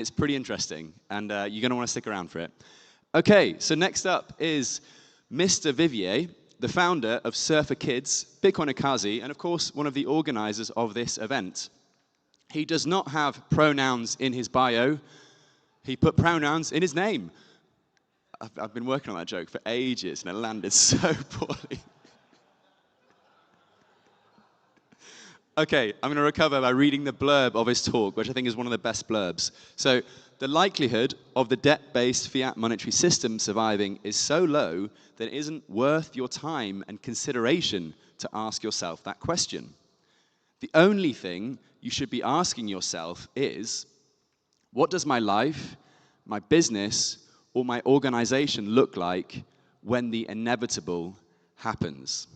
It's pretty interesting, and you're going to want to stick around for it. Okay, so next up is Mr. Vivier, the founder of Surfer Kids, Bitcoin Akazi, and of course, one of the organizers of this event. He does not have pronouns in his bio. He put pronouns in his name. I've been working on that joke for ages, and it landed so poorly. Okay, I'm going to recover by reading the blurb of his talk, which I think is one of the best blurbs. So, the likelihood of the debt-based fiat monetary system surviving is so low that it isn't worth your time and consideration to ask yourself that question. The only thing you should be asking yourself is, what does my life, my business, or my organization look like when the inevitable happens?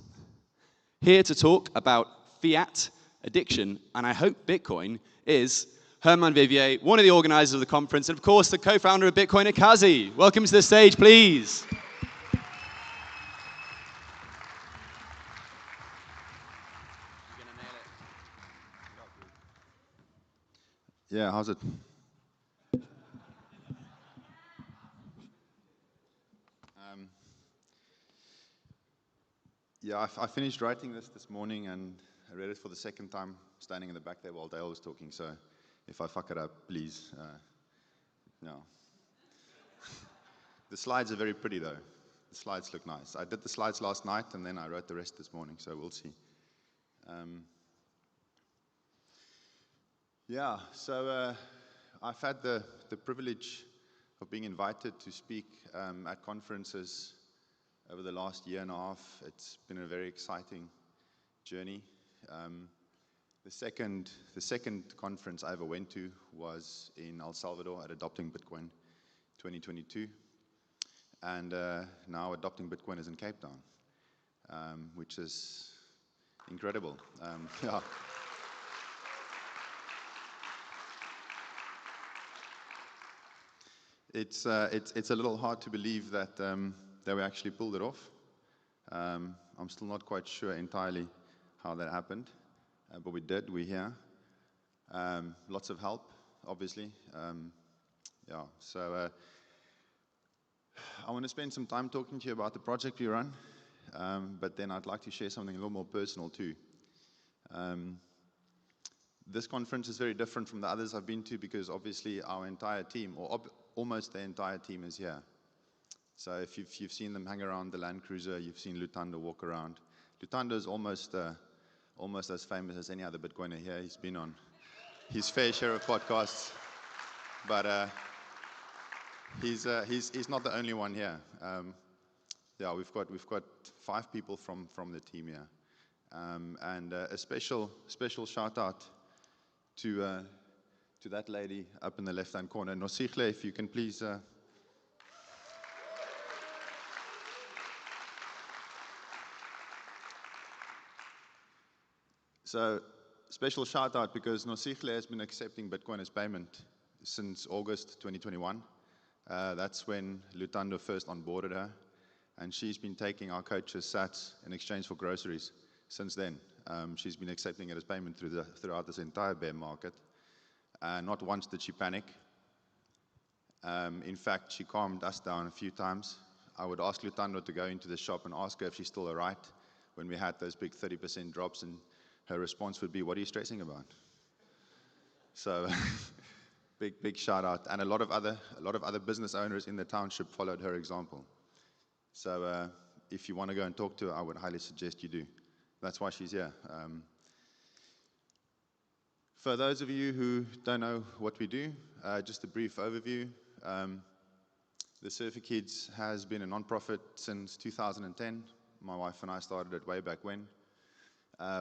Here to talk about fiat addiction, and I hope Bitcoin, is Hermann Vivier, one of the organizers of the conference, and of course the co-founder of Bitcoin Akazi. Welcome to the stage, please. Yeah, how's it? Yeah, I finished writing this morning, and I read it for the second time, standing in the back there while Dale was talking, so if I fuck it up, please, no. The slides are very pretty, though. The slides look nice. I did the slides last night, and then I wrote the rest this morning, so we'll see. Yeah, so I've had the privilege of being invited to speak at conferences over the last year and a half. It's been a very exciting journey. The second conference I ever went to was in El Salvador at Adopting Bitcoin 2022. And now Adopting Bitcoin is in Cape Town, which is incredible. Yeah. It's a little hard to believe that we actually pulled it off. I'm still not quite sure entirely how that happened, but we did. We're here. Lots of help, obviously. Yeah. So I want to spend some time talking to you about the project we run, but then I'd like to share something a little more personal too. This conference is very different from the others I've been to because obviously our entire team, or almost the entire team, is here. So if you've seen them hang around the Land Cruiser, you've seen Lutando walk around. Lutando is almost as famous as any other Bitcoiner here. He's been on his fair share of podcasts, but he's not the only one here. Yeah, we've got 5 people from the team here, and a special shout out to that lady up in the left-hand corner, Nosihle, if you can please. So, special shout out because Nosihle has been accepting Bitcoin as payment since August 2021. That's when Lutando first onboarded her, and she's been taking our coaches' sats in exchange for groceries since then. She's been accepting it as payment throughout this entire bear market. Not once did she panic. In fact, she calmed us down a few times. I would ask Lutando to go into the shop and ask her if she's still all right when we had those big 30% drops, and her response would be, "What are you stressing about?" So, big shout out, and a lot of other business owners in the township followed her example. So, if you want to go and talk to her, I would highly suggest you do. That's why she's here. For those of you who don't know what we do, just a brief overview. The Surfer Kids has been a non-profit since 2010. My wife and I started it way back when.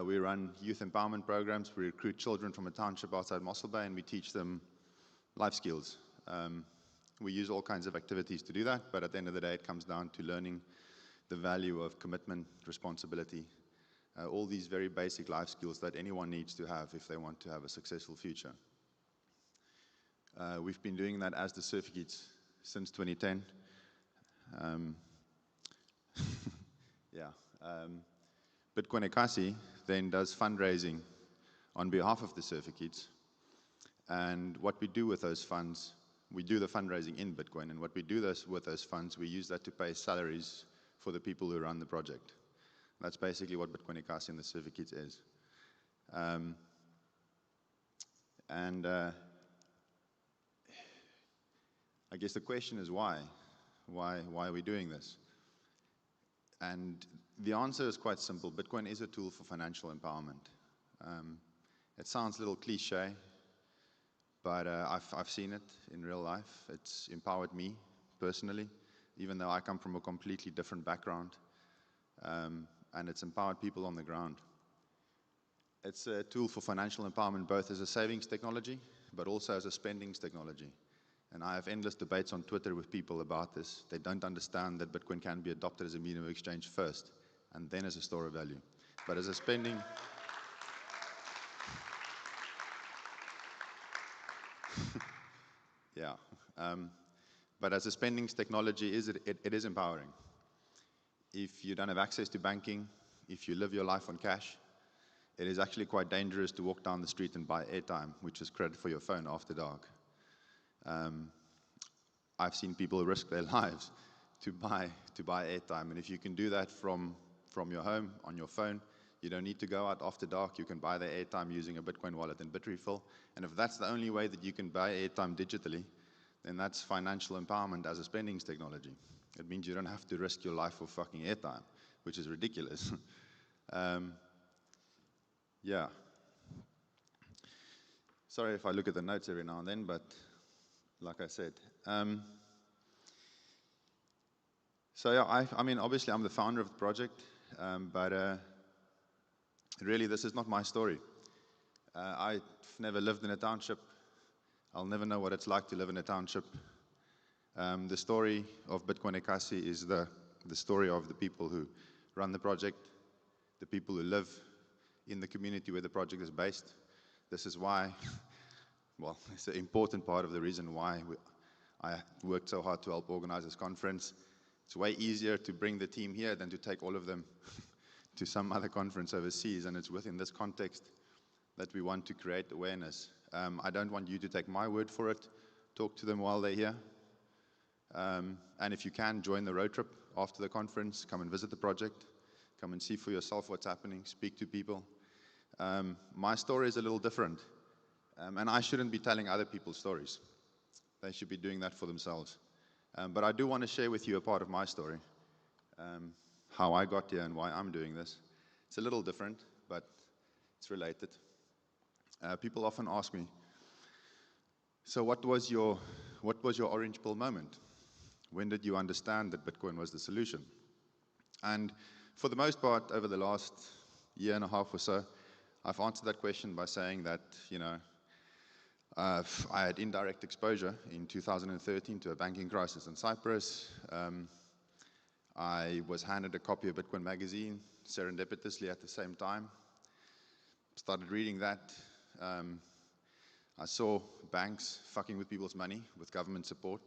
We run youth empowerment programs. We recruit children from a township outside Mossel Bay, and we teach them life skills. We use all kinds of activities to do that, but at the end of the day, it comes down to learning the value of commitment, responsibility, all these very basic life skills that anyone needs to have if they want to have a successful future. We've been doing that as the Surfer Kids since 2010. Yeah. Bitcoin Akazi then does fundraising on behalf of the Surfer Kids. And what we do with those funds, we do the fundraising in Bitcoin, and what we do with those funds, we use that to pay salaries for the people who run the project. That's basically what Bitcoin Ekasi and the certificates is. I guess the question is why? Why are we doing this? And the answer is quite simple. Bitcoin is a tool for financial empowerment. It sounds a little cliche, but I've seen it in real life. It's empowered me personally, even though I come from a completely different background. And it's empowered people on the ground. It's a tool for financial empowerment, both as a savings technology, but also as a spendings technology. And I have endless debates on Twitter with people about this. They don't understand that Bitcoin can be adopted as a medium of exchange first, and then as a store of value. But as a spending... yeah. But as a spendings technology, it is empowering. If you don't have access to banking, if you live your life on cash, it is actually quite dangerous to walk down the street and buy airtime, which is credit for your phone after dark. I've seen people risk their lives to buy airtime, and if you can do that from your home on your phone, you don't need to go out after dark. You can buy the airtime using a Bitcoin wallet and Bitrefill, and if that's the only way that you can buy airtime digitally, then that's financial empowerment as a spendings technology. It means you don't have to risk your life for fucking airtime, which is ridiculous. Yeah. Sorry if I look at the notes every now and then, but like I said. So yeah, I mean, obviously I'm the founder of the project, but really this is not my story. I've never lived in a township. I'll never know what it's like to live in a township. The story of Bitcoin Ekasi is the story of the people who run the project, the people who live in the community where the project is based. This is why, well, it's an important part of the reason why I worked so hard to help organize this conference. It's way easier to bring the team here than to take all of them to some other conference overseas, and it's within this context that we want to create awareness. I don't want you to take my word for it. Talk to them while they're here. And if you can, join the road trip after the conference. Come and visit the project. Come and see for yourself what's happening. Speak to people. My story is a little different. And I shouldn't be telling other people's stories. They should be doing that for themselves. But I do want to share with you a part of my story. How I got here and why I'm doing this. It's a little different, but it's related. People often ask me, so what was your orange pill moment? When did you understand that Bitcoin was the solution? And for the most part, over the last year and a half or so, I've answered that question by saying that, you know, I had indirect exposure in 2013 to a banking crisis in Cyprus. I was handed a copy of Bitcoin magazine, serendipitously at the same time. Started reading that. I saw banks fucking with people's money with government support.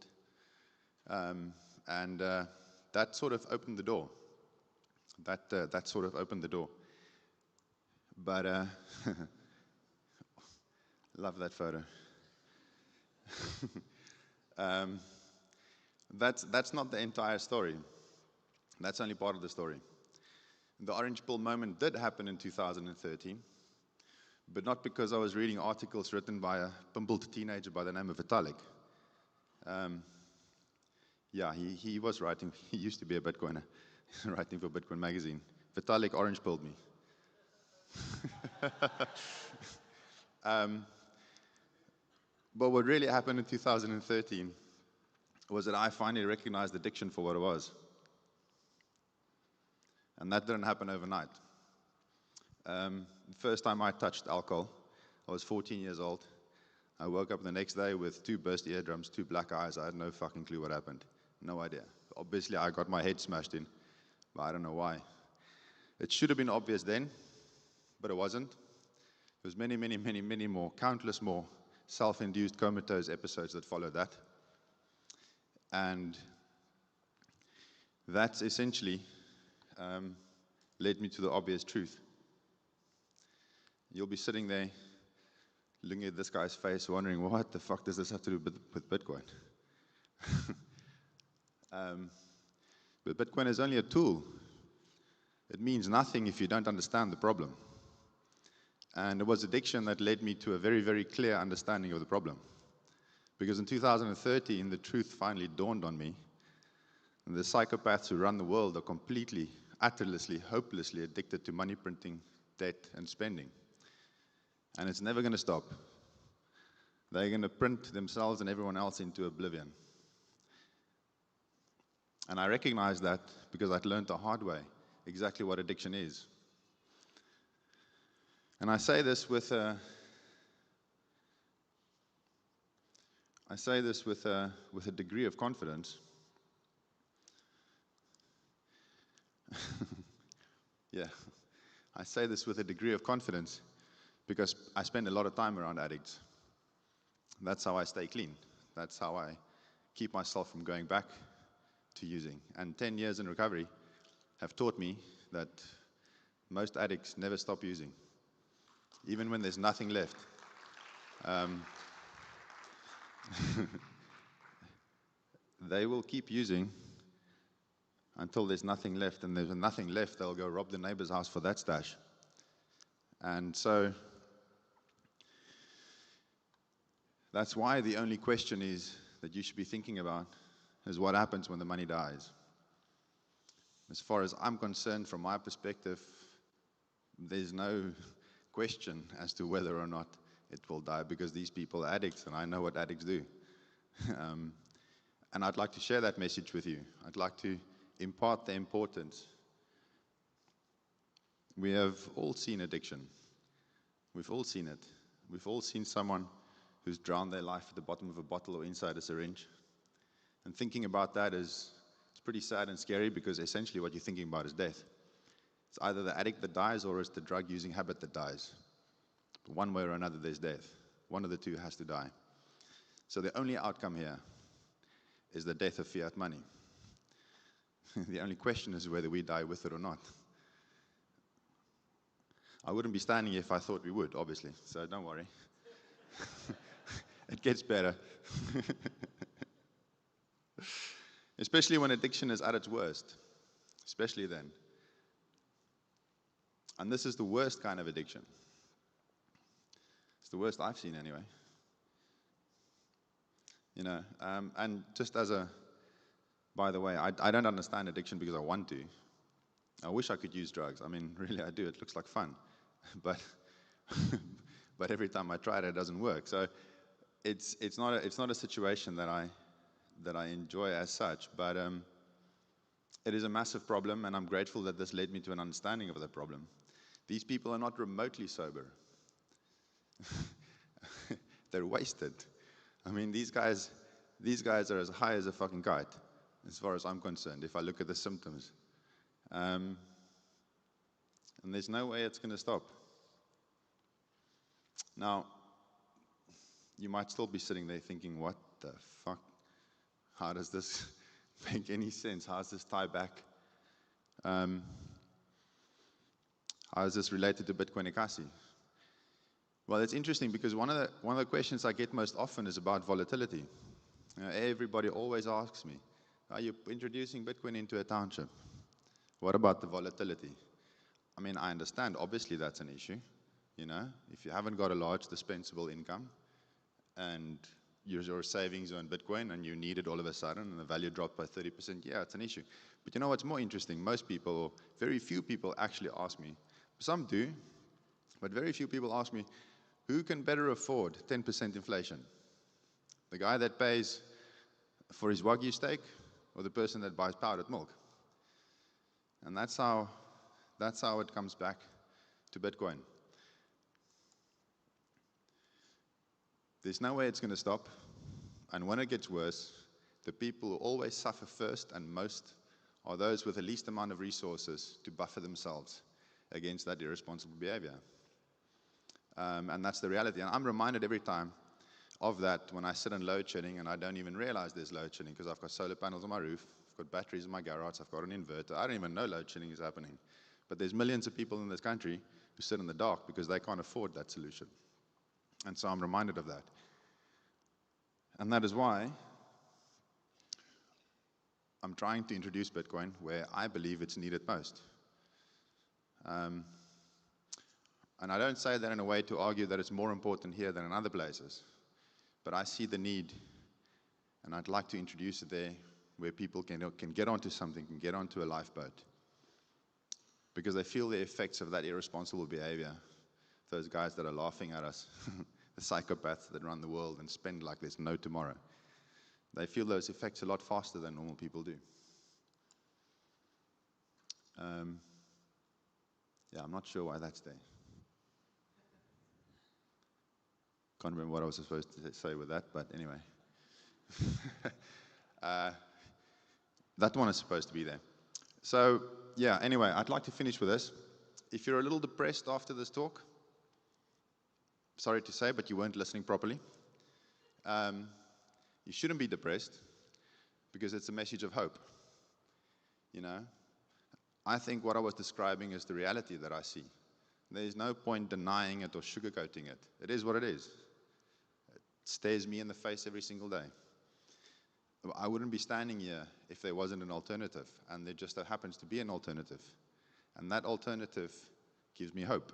And that sort of opened the door. That sort of opened the door. But love that photo. That's not the entire story. That's only part of the story. The orange pill moment did happen in 2013, but not because I was reading articles written by a pimpled teenager by the name of Vitalik. Yeah, he was writing. He used to be a Bitcoiner, writing for Bitcoin magazine. Vitalik orange pilled me. But what really happened in 2013 was that I finally recognized addiction for what it was. And that didn't happen overnight. The first time I touched alcohol, I was 14 years old. I woke up the next day with 2 burst eardrums, 2 black eyes. I had no fucking clue what happened. No idea. Obviously, I got my head smashed in, but I don't know why. It should have been obvious then, but it wasn't. There was many more, countless more self-induced comatose episodes that followed that. And that's essentially led me to the obvious truth. You'll be sitting there looking at this guy's face, wondering, what the fuck does this have to do with Bitcoin? But Bitcoin is only a tool. It means nothing if you don't understand the problem. And it was addiction that led me to a very, very clear understanding of the problem. Because in 2013, the truth finally dawned on me. And the psychopaths who run the world are completely, utterly, hopelessly addicted to money printing, debt, and spending. And it's never going to stop. They're going to print themselves and everyone else into oblivion. And I recognize that because I'd learned the hard way exactly what addiction is. And I say this with a degree of confidence. Yeah, I say this with a degree of confidence because I spend a lot of time around addicts. That's how I stay clean. That's how I keep myself from going back to using. And 10 years in recovery have taught me that most addicts never stop using, even when there's nothing left. They will keep using until there's nothing left, and there's nothing left, they'll go rob the neighbor's house for that stash. And so that's why the only question is that you should be thinking about is what happens when the money dies. As far as I'm concerned, from my perspective, there's no question as to whether or not it will die, because these people are addicts, and I know what addicts do. And I'd like to share that message with you. I'd like to impart the importance. We have all seen addiction. We've all seen it. We've all seen someone who's drowned their life at the bottom of a bottle or inside a syringe. And thinking about that it's pretty sad and scary, because essentially what you're thinking about is death. It's either the addict that dies or it's the drug-using habit that dies. But one way or another, there's death. One of the two has to die. So the only outcome here is the death of fiat money. The only question is whether we die with it or not. I wouldn't be standing here if I thought we would, obviously, so don't worry. It gets better. Especially when addiction is at its worst. Especially then. And this is the worst kind of addiction. It's the worst I've seen anyway. You know, and just as a, by the way, I don't understand addiction because I want to. I wish I could use drugs. I mean, really, I do. It looks like fun. But every time I try it, it doesn't work. So it's not a situation that I enjoy as such. But it is a massive problem, and I'm grateful that this led me to an understanding of the problem. These people are not remotely sober. They're wasted. I mean, these guys are as high as a fucking kite, as far as I'm concerned, if I look at the symptoms. And there's no way it's going to stop. Now, you might still be sitting there thinking, what the fuck? How does this make any sense? How does this tie back? How is this related to Bitcoin Ekasi? Well, it's interesting because one of the questions I get most often is about volatility. You know, everybody always asks me, are you introducing Bitcoin into a township? What about the volatility? I mean, I understand, obviously that's an issue. You know, if you haven't got a large dispensable income and your savings are in Bitcoin and you need it all of a sudden and the value dropped by 30%, yeah, it's an issue. But you know what's more interesting? Most people, or very few people actually ask me, some do, but very few people ask me, who can better afford 10% inflation? The guy that pays for his Wagyu steak or the person that buys powdered milk? And that's how it comes back to Bitcoin. There's no way it's going to stop. And when it gets worse, the people who always suffer first and most are those with the least amount of resources to buffer themselves against that irresponsible behavior. And that's the reality. And I'm reminded every time of that when I sit in load shedding and I don't even realize there's load shedding because I've got solar panels on my roof, I've got batteries in my garage, I've got an inverter. I don't even know load shedding is happening. But there's millions of people in this country who sit in the dark because they can't afford that solution. And so I'm reminded of that. And that is why I'm trying to introduce Bitcoin where I believe it's needed most. And I don't say that in a way to argue that it's more important here than in other places. But I see the need, and I'd like to introduce it there where people can get onto something, can get onto a lifeboat. Because they feel the effects of that irresponsible behavior. Those guys that are laughing at us, the psychopaths that run the world and spend like there's no tomorrow. They feel those effects a lot faster than normal people do. Yeah, I'm not sure why that's there. Can't remember what I was supposed to say with that, but anyway. That one is supposed to be there. So, yeah, anyway, I'd like to finish with this. If you're a little depressed after this talk, sorry to say, but you weren't listening properly. You shouldn't be depressed because it's a message of hope. You know, I think what I was describing is the reality that I see. There's no point denying it or sugarcoating it. It is what it is. It stares me in the face every single day. I wouldn't be standing here if there wasn't an alternative, and there just happens to be an alternative. And that alternative gives me hope.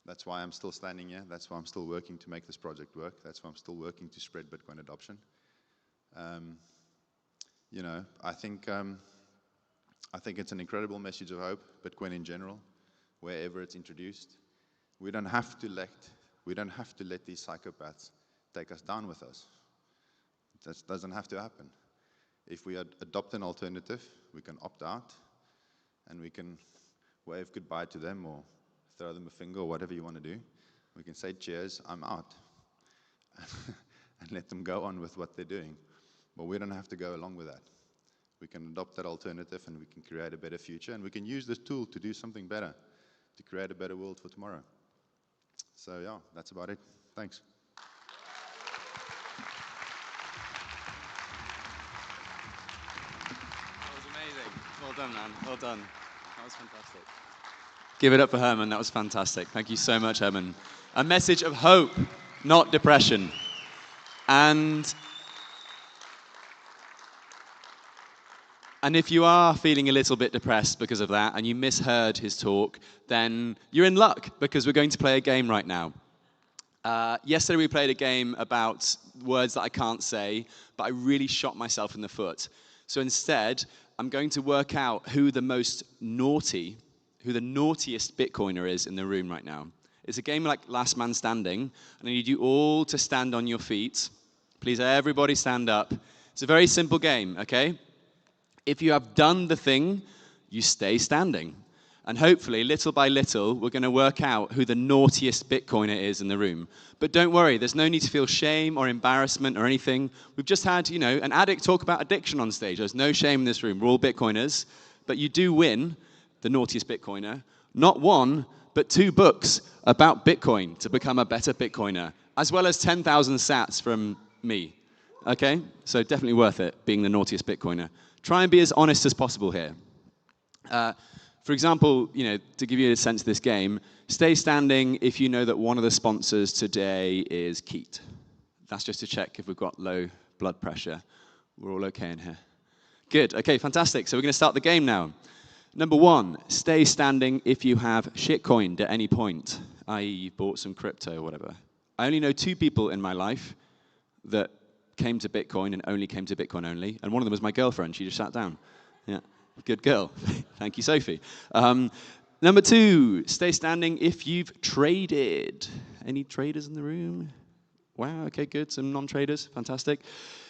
That's why I'm still standing here. That's why I'm still working to make this project work. That's why I'm still working to spread Bitcoin adoption. You know, I think it's an incredible message of hope, Bitcoin in general, wherever it's introduced. We don't have to let these psychopaths take us down with us. That doesn't have to happen. If we adopt an alternative, we can opt out, and we can wave goodbye to them or throw them a finger or whatever you want to do. We can say, cheers, I'm out, and let them go on with what they're doing. But we don't have to go along with that. We can adopt that alternative, and we can create a better future, and we can use this tool to do something better, to create a better world for tomorrow. So yeah, that's about it. Thanks. That was amazing. Well done, man. Well done. That was fantastic. Give it up for Herman. That was fantastic. Thank you so much, Herman. A message of hope, not depression. And if you are feeling a little bit depressed because of that, and you misheard his talk, then you're in luck, because we're going to play a game right now. Yesterday we played a game about words that I can't say, but I really shot myself in the foot. So instead, I'm going to work out who the naughtiest Bitcoiner is in the room right now. It's a game like Last Man Standing, and I need you all to stand on your feet. Please, everybody stand up. It's a very simple game, okay? If you have done the thing, you stay standing. And hopefully, little by little, we're going to work out who the naughtiest Bitcoiner is in the room. But don't worry, there's no need to feel shame or embarrassment or anything. We've just had, an addict talk about addiction on stage. There's no shame in this room. We're all Bitcoiners. But you do win the naughtiest Bitcoiner. Not one, but 2 books about Bitcoin to become a better Bitcoiner, as well as 10,000 sats from me. Okay? So definitely worth it, being the naughtiest Bitcoiner. Try and be as honest as possible here. For example, to give you a sense of this game, stay standing if you know that one of the sponsors today is Keat. That's just to check if we've got low blood pressure. We're all okay in here. Good. Okay, fantastic. So we're going to start the game now. Number 1, stay standing if you have shitcoined at any point, i.e. you've bought some crypto or whatever. I only know 2 people in my life that came to Bitcoin and only came to Bitcoin only, and one of them was my girlfriend. She just sat down. Yeah. Good girl. Thank you, Sophie. Number 2, stay standing if you've traded. Any traders in the room? Wow, okay, good. Some non-traders. Fantastic.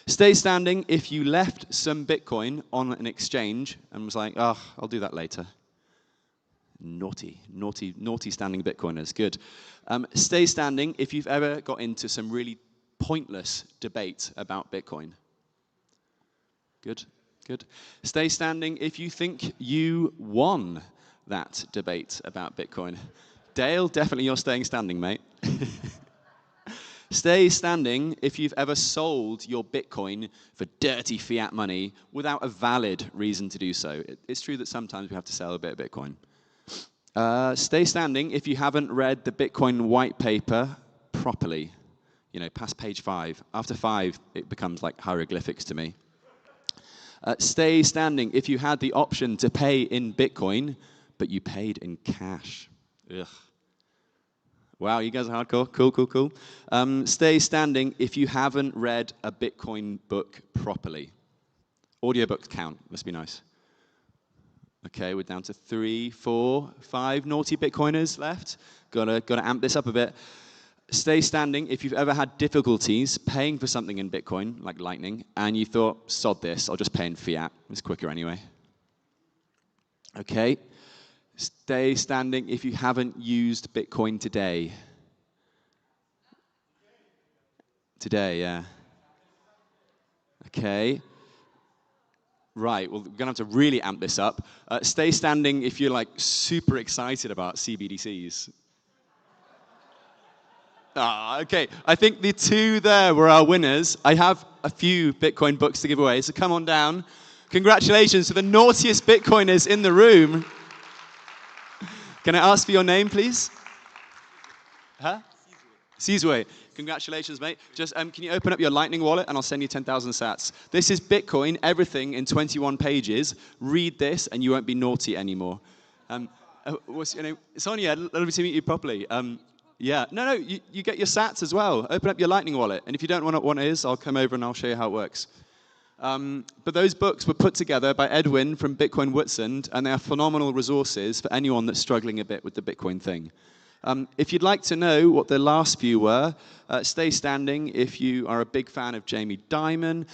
Stay standing if you left some Bitcoin on an exchange and was like, I'll do that later. Naughty standing Bitcoiners. Good. Stay standing if you've ever got into some really pointless debate about Bitcoin. Good. Good. Stay standing if you think you won that debate about Bitcoin. Dale, definitely you're staying standing, mate. Stay standing if you've ever sold your Bitcoin for dirty fiat money without a valid reason to do so. It's true that sometimes we have to sell a bit of Bitcoin. Stay standing if you haven't read the Bitcoin white paper properly. You know, past page 5. After 5, it becomes like hieroglyphics to me. Stay standing if you had the option to pay in Bitcoin, but you paid in cash. Ugh. Wow, you guys are hardcore. Cool, cool, cool. Stay standing if you haven't read a Bitcoin book properly. Audiobooks count. Must be nice. Okay, we're down to 3, 4, 5 naughty Bitcoiners left. Gotta amp this up a bit. Stay standing if you've ever had difficulties paying for something in Bitcoin, like Lightning, and you thought, sod this, I'll just pay in Fiat. It's quicker anyway. Okay. Stay standing if you haven't used Bitcoin today. Today, yeah. Okay. Right, well, we're going to have to really amp this up. Stay standing if you're, like, super excited about CBDCs. Okay, I think the 2 there were our winners. I have a few Bitcoin books to give away, so come on down. Congratulations to the naughtiest Bitcoiners in the room. Can I ask for your name, please? Huh? Sizwe. Congratulations, mate. Just can you open up your Lightning wallet and I'll send you 10,000 sats. This is Bitcoin, everything in 21 pages. Read this and you won't be naughty anymore. What's your name? Sonia, lovely to meet you properly. Yeah, no, you get your sats as well. Open up your Lightning wallet. And if you don't know what it is, I'll come over and I'll show you how it works. But those books were put together by Edwin from Bitcoin Woodsend, and they are phenomenal resources for anyone that's struggling a bit with the Bitcoin thing. If you'd like to know what the last few were, stay standing if you are a big fan of Jamie Dimon.